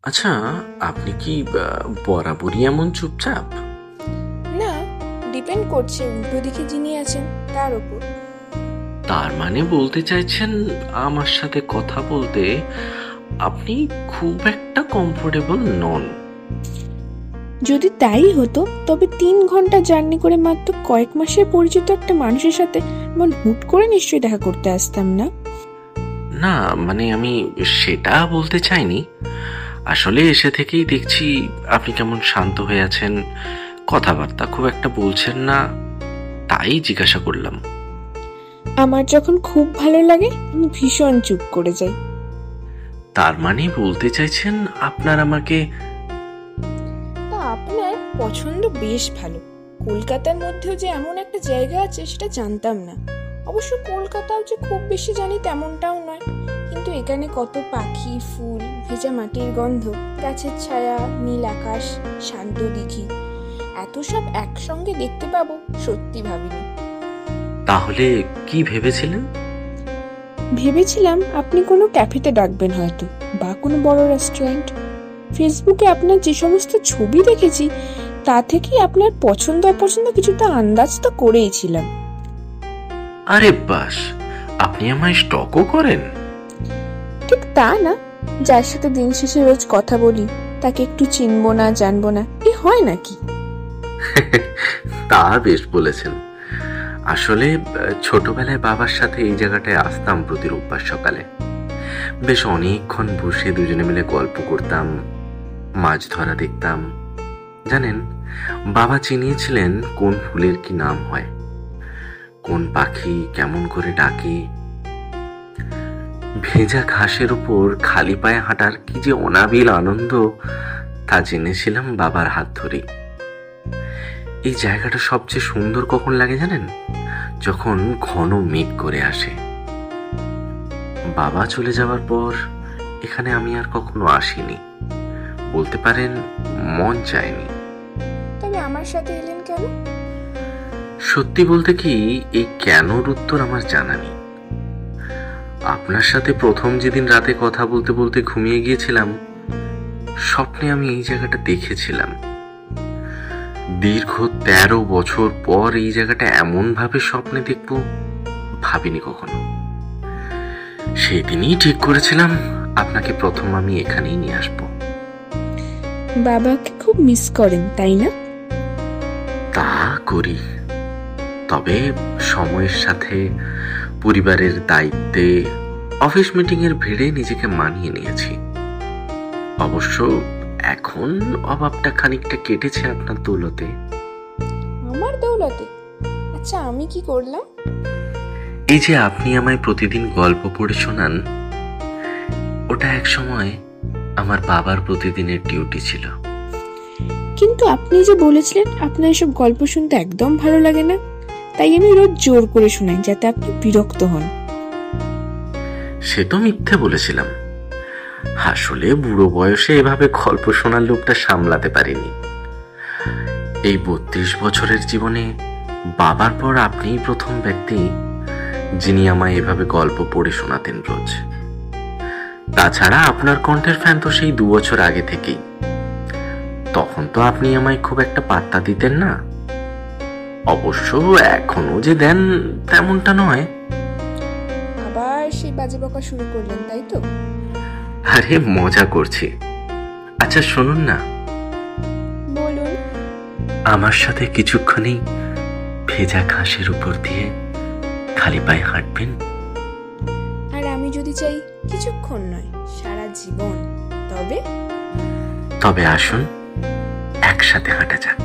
আচ্ছা, আপনি কি বরাবরই এমন চুপচাপ? না, ডিপেন্ড করছে উল্টো দিকে যিনি আছেন তার ওপর। তার মানে বলতে চাইছেন আমার সাথে কথা বলতে আপনি খুব একটা কমফোর্টেবল নন? যদি তাই হতো তবে 3 ঘন্টা জার্নি করে মাত্র কয়েক মাসের পরিচিত একটা মানুষের সাথে এমন হুট করে নিশ্চয়ই দেখা করতে আসতাম না। না, মানে আমি সেটা বলতে চাইনি। আসলে এসে থেকেই দেখছি আপনি কেমন শান্ত হয়ে আছেন, কথাবার্তা খুব একটা বলছেন না, তাই জিজ্ঞাসা করলাম। আমার যখন খুব ভালো লাগে আমি ভীষণ চুপ করে যাই। তার মানে বলতে চাইছেন আপনার আমাকে... তা আপনার পছন্দ বেশ ভালো। কলকাতার মধ্যেও যে এমন একটা জায়গা আছে সেটা জানতাম না। অবশ্য কলকাতাও যে খুব বেশি জানি তেমনটাও নয়, কিন্তু এখানে কত পাখি, ফুল, ভেজা মাটির গন্ধ, গাছের ছায়া, নীল আকাশ, শান্ত দিঘি, এত সব একসঙ্গে দেখতে পাবো সত্যি ভাবিনি। তাহলে কি ভেবেছিলেন? ভেবেছিলাম আপনি কোনো ক্যাফেতে ডাকবেন হয়তো, বা কোনো বড় রেস্টুরেন্ট। ফেসবুকে আপনার যে সমস্ত ছবি দেখেছি তা থেকেই আপনার পছন্দ অপছন্দ কিছুটা আন্দাজ তো করেইছিলাম। আরে বাস, আপনি আমায় স্টকও করেন? ঠিক তা না, যার সাথে দিন শেষে রোজ কথা বলি তাকে একটু চিনবো না জানবো না এ হয় নাকি? তা বেশ বলেছেন। আসলে ছোটবেলায় বাবার সাথে এই জায়গাটায় আসতাম প্রতি রোববার সকালে। বেশ অনেকক্ষণ বসে দুজনে মিলে গল্প করতাম, মাছ ধরা দেখতাম। জানেন, বাবা চিনিয়েছিলেন কোন ফুলের কি নাম হয়, কোন পাখি কেমন করে ডাকে। ভেজা ঘাসের উপর খালি পায়ে হাঁটার কি যে অনাবিল আনন্দ তা জেনেছিলাম বাবার হাত ধরেই। এই জায়গাটা সবচেয়ে সুন্দর কখন লাগে জানেন? যখন ঘন মেঘ করে আসে। বাবা চলে যাওয়ার পর এখানে আমি আর কখনো আসিনি, বলতে পারেন মন চায়নি। তবে আমার সাথে এলেন কেন? সত্যি বলতে কি, এই কেনর উত্তর আমার জানা নেই। আপনার সাথে প্রথম যেদিন রাতে কথা বলতে বলতে ঘুমিয়ে গিয়েছিলাম, স্বপ্নে আমি এই জায়গাটা দেখেছিলাম। দীর্ঘ 13 বছর পর এই জায়গাটা এমন ভাবে স্বপ্নে দেখব ভাবিনি কখনো। সেদিনই ঠিক করেছিলাম আপনাকে প্রথম আমি এখানেই নিয়ে আসবো। বাবাকে খুব মিস করেন তাই না? তা করি, তবে সময়ের সাথে পরিবারের দায়িত্বে, অফিস মিটিং এর ভিড়ে নিজেকে মানিয়ে নিয়েছি। অবশ্য এখন অভাবটা খানিকটা কেটেছে আপনার দৌলতে। আমার দৌলতে? আচ্ছা, আমি কি করলাম? এই যে আপনি আমায় প্রতিদিন গল্প পড়ে শোনান, ওটা এক সময় আমার বাবার প্রতিদিনের ডিউটি ছিল। কিন্তু আপনি যে বলেছিলেন আপনার এসব গল্প শুনতে একদম ভালো লাগে না, তাই আমি রোজ জোর করে শোনাই যাতে আপনি বিরক্ত হন। সে তো মিথ্যে বলেছিলাম। আসলে বুড়ো বয়সে এভাবে গল্প শোনার লোকটা সামলাতে পারিনি। এই 32 বছরের জীবনে বাবার পর আপনিই প্রথম ব্যক্তি যিনি আমায় এভাবে গল্প পড়ে শোনাতেন রোজ। তাছাড়া আপনার কণ্ঠের ফ্যান তো সেই 2 বছর আগে থেকেই। তখন তো আপনি আমায় খুব একটা পাত্তা দিতেন না। অবশ্য এখনো যে দেন তেমনটা নয়। আবার সেই বাজে বকা শুরু করলেন তাই তো? আরে মজা করছি। আচ্ছা শুনুন না, বলুন। আমার সাথে কিছুক্ষণই ভেজা ঘাসের উপর দিয়ে খালি পায়ে হাঁটবেন? আর আমি যদি চাই কিছুক্ষণ নয় সারা জীবন, তবে তবে আসুন একসাথে হাঁটা যাক।